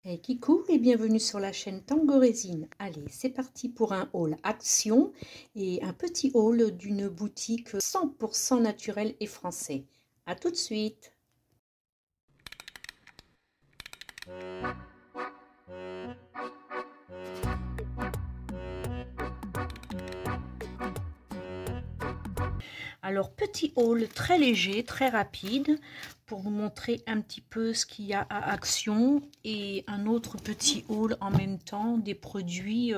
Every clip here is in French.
Hey Kikou et bienvenue sur la chaîne Tango Résine. Allez, c'est parti pour un haul action et un petit haul d'une boutique 100% naturelle et français. À tout de suite. Alors, petit haul très léger, très rapide, pour vous montrer un petit peu ce qu'il y a à Action, et un autre petit haul en même temps, des produits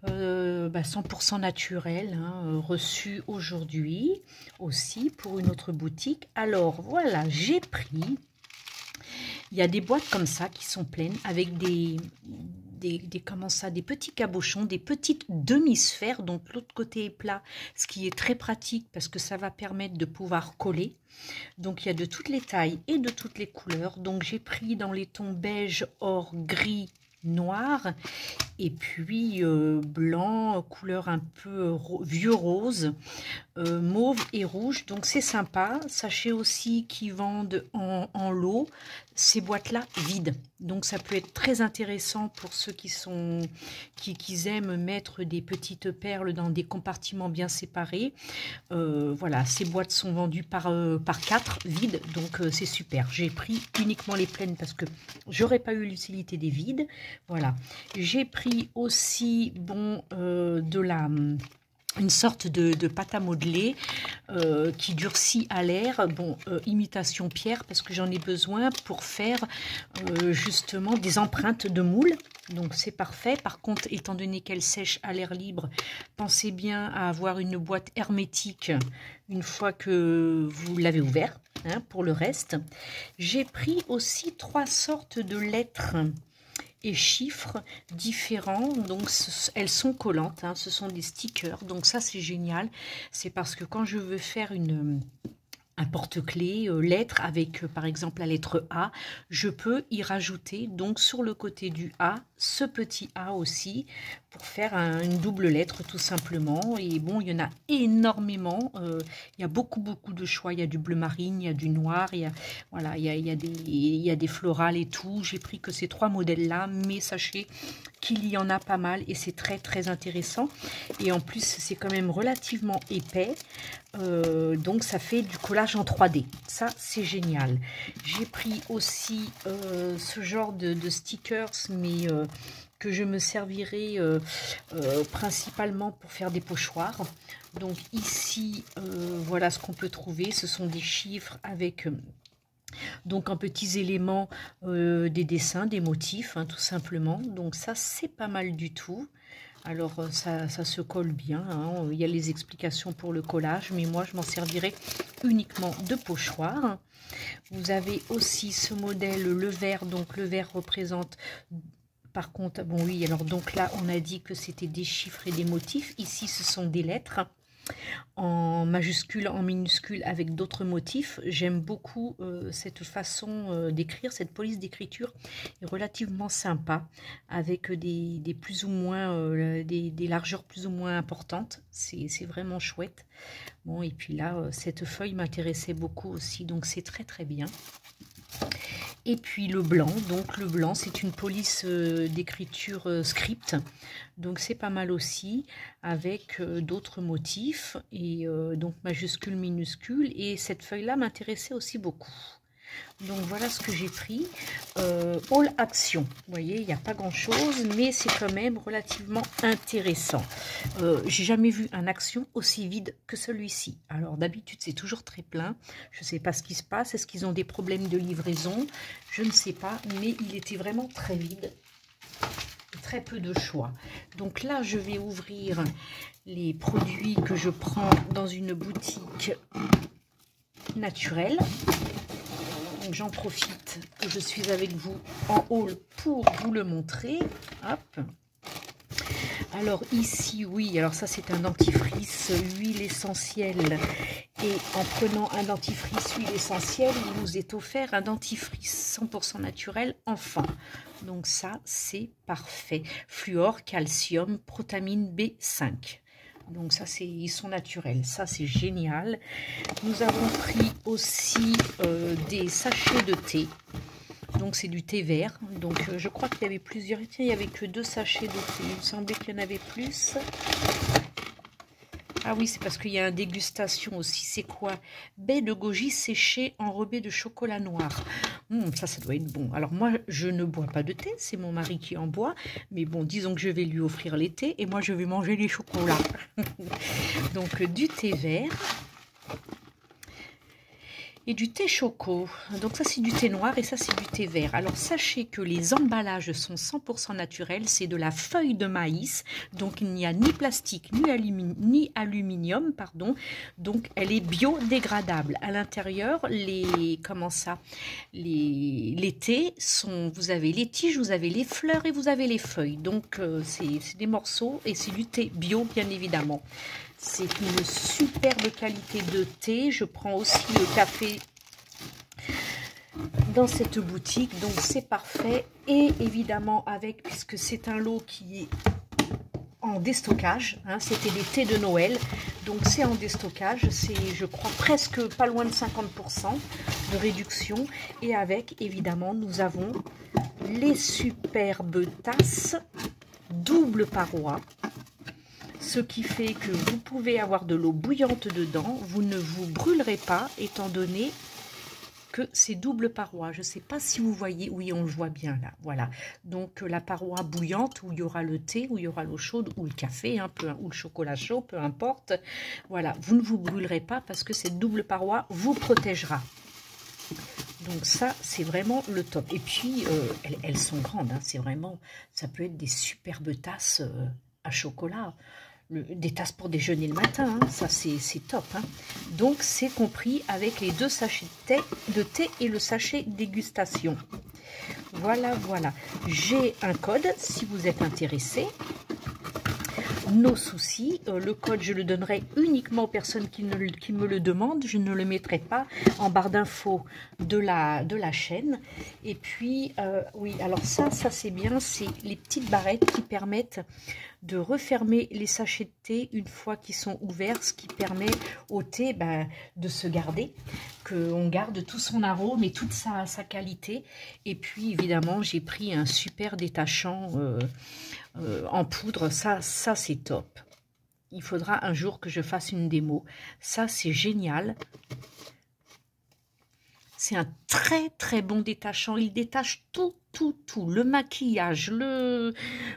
100% naturels, reçus aujourd'hui, aussi pour une autre boutique. Alors, voilà, j'ai pris... Il y a des boîtes comme ça qui sont pleines avec des petits cabochons, des petites demi-sphères, donc l'autre côté est plat, ce qui est très pratique parce que ça va permettre de pouvoir coller. Donc il y a de toutes les tailles et de toutes les couleurs. Donc j'ai pris dans les tons beige, or, gris, noir, et puis blanc, couleur un peu vieux rose, mauve et rouge. Donc c'est sympa. Sachez aussi qu'ils vendent en lot ces boîtes-là vides. Donc ça peut être très intéressant pour ceux qui aiment mettre des petites perles dans des compartiments bien séparés. Voilà, ces boîtes sont vendues par 4 vides, donc c'est super. J'ai pris uniquement les pleines parce que j'aurais pas eu l'utilité des vides. Voilà, j'ai pris aussi une sorte de pâte à modeler qui durcit à l'air, imitation pierre, parce que j'en ai besoin pour faire justement des empreintes de moule. Donc c'est parfait. Par contre, étant donné qu'elle sèche à l'air libre, pensez bien à avoir une boîte hermétique une fois que vous l'avez ouvert. Pour le reste, j'ai pris aussi 3 sortes de lettres et chiffres différents, donc elles sont collantes, ce sont des stickers, donc ça c'est génial. C'est parce que quand je veux faire un porte-clés lettre avec par exemple la lettre A, je peux y rajouter donc sur le côté du A ce petit A aussi pour faire une double lettre tout simplement. Et bon, il y en a énormément, il y a beaucoup de choix. Il y a du bleu marine, il y a du noir, il y a des florales et tout. J'ai pris que ces 3 modèles là, mais sachez qu'il y en a pas mal et c'est très intéressant. Et en plus c'est quand même relativement épais, donc ça fait du collage en 3D. Ça c'est génial. J'ai pris aussi ce genre de stickers, mais que je me servirai principalement pour faire des pochoirs. Donc ici, voilà ce qu'on peut trouver. Ce sont des chiffres avec... donc en petits éléments des dessins, des motifs, tout simplement. Donc ça c'est pas mal du tout. Alors ça se colle bien, il y a les explications pour le collage, mais moi je m'en servirai uniquement de pochoir. Vous avez aussi ce modèle, le vert, donc le vert représente... Par contre, bon oui, alors donc là on a dit que c'était des chiffres et des motifs. Ici ce sont des lettres en majuscule, en minuscule, avec d'autres motifs. J'aime beaucoup cette façon d'écrire, cette police d'écriture est relativement sympa, avec des plus ou moins des largeurs plus ou moins importantes. C'est vraiment chouette. Bon, et puis là cette feuille m'intéressait beaucoup aussi, donc c'est très bien. Et puis le blanc, donc le blanc c'est une police d'écriture script, donc c'est pas mal aussi, avec d'autres motifs, et donc majuscule, minuscule, et cette feuille là m'intéressait aussi beaucoup. Donc voilà ce que j'ai pris. All Action, vous voyez, il n'y a pas grand chose, mais c'est quand même relativement intéressant. J'ai jamais vu un Action aussi vide que celui-ci. Alors d'habitude c'est toujours très plein. Je ne sais pas ce qui se passe. Est-ce qu'ils ont des problèmes de livraison? Je ne sais pas, mais il était vraiment très vide. Très peu de choix. Donc là je vais ouvrir les produits que je prends dans une boutique naturelle. Donc j'en profite que je suis avec vous en haul pour vous le montrer. Hop. Alors ici, oui, alors ça c'est un dentifrice huile essentielle. Et en prenant un dentifrice huile essentielle, il vous est offert un dentifrice 100% naturel enfant. Donc ça c'est parfait. Fluor, calcium, protamine B5. Donc ça ils sont naturels, ça c'est génial. Nous avons pris aussi des sachets de thé. Donc c'est du thé vert. Donc je crois qu'il y avait plusieurs. Tiens, il n'y avait que 2 sachets de thé. Il me semblait qu'il y en avait plus. Ah oui, c'est parce qu'il y a une dégustation aussi. C'est quoi? Baie de goji séchée enrobée de chocolat noir. Ça doit être bon. Alors moi, je ne bois pas de thé. C'est mon mari qui en boit. Mais bon, disons que je vais lui offrir les thés. Et moi, je vais manger les chocolats. Donc du thé vert. Et du thé choco. Donc ça c'est du thé noir et ça c'est du thé vert. Alors sachez que les emballages sont 100% naturels, c'est de la feuille de maïs, donc il n'y a ni plastique ni aluminium, pardon. Donc elle est biodégradable. À l'intérieur, les thés sont, vous avez les tiges, vous avez les fleurs et vous avez les feuilles. Donc c'est des morceaux et c'est du thé bio bien évidemment. C'est une superbe qualité de thé. Je prends aussi le café dans cette boutique, donc c'est parfait. Et évidemment avec, puisque c'est un lot qui est en déstockage, hein, c'était des thés de Noël, donc c'est en déstockage, c'est je crois presque pas loin de 50% de réduction. Et avec évidemment nous avons les superbes tasses double paroi. Ce qui fait que vous pouvez avoir de l'eau bouillante dedans, vous ne vous brûlerez pas étant donné que c'est double paroi. Je ne sais pas si vous voyez, oui on le voit bien là, voilà. Donc la paroi bouillante où il y aura le thé, où il y aura l'eau chaude ou le café, hein, ou le chocolat chaud, peu importe. Voilà, vous ne vous brûlerez pas parce que cette double paroi vous protégera. Donc ça, c'est vraiment le top. Et puis, elles sont grandes, hein, c'est vraiment, ça peut être des superbes tasses à chocolat. Des tasses pour déjeuner le matin, hein, ça c'est top. Hein. Donc c'est compris avec les 2 sachets de thé et le sachet dégustation. Voilà, voilà. J'ai un code si vous êtes intéressé. Nos soucis, le code je le donnerai uniquement aux personnes qui me le demandent, je ne le mettrai pas en barre d'infos de la chaîne. Et puis oui, alors ça c'est bien, c'est les petites barrettes qui permettent de refermer les sachets de thé une fois qu'ils sont ouverts, ce qui permet au thé de se garder, qu'on garde tout son arôme et toute sa qualité. Et puis évidemment j'ai pris un super détachant en poudre, ça c'est top. Il faudra un jour que je fasse une démo. Ça c'est génial. C'est un très bon détachant. Il détache tout. Le maquillage,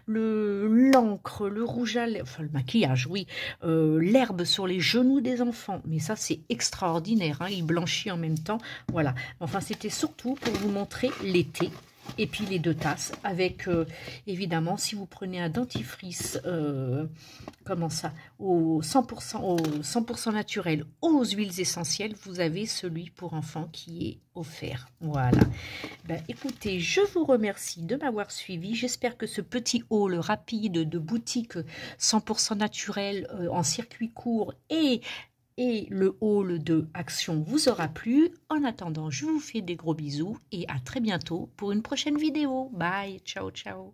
l'encre, le rouge à lèvres, enfin le maquillage, oui, l'herbe sur les genoux des enfants. Mais ça, c'est extraordinaire. Hein, il blanchit en même temps. Voilà. Enfin, c'était surtout pour vous montrer l'été. Et puis les 2 tasses avec, évidemment, si vous prenez un dentifrice, comment ça, au 100% naturel, aux huiles essentielles, vous avez celui pour enfants qui est offert. Voilà. Ben, écoutez, je vous remercie de m'avoir suivi. J'espère que ce petit haul rapide de boutique 100% naturel en circuit court et le haul de Action vous aura plu. En attendant, je vous fais des gros bisous et à très bientôt pour une prochaine vidéo. Bye, ciao, ciao.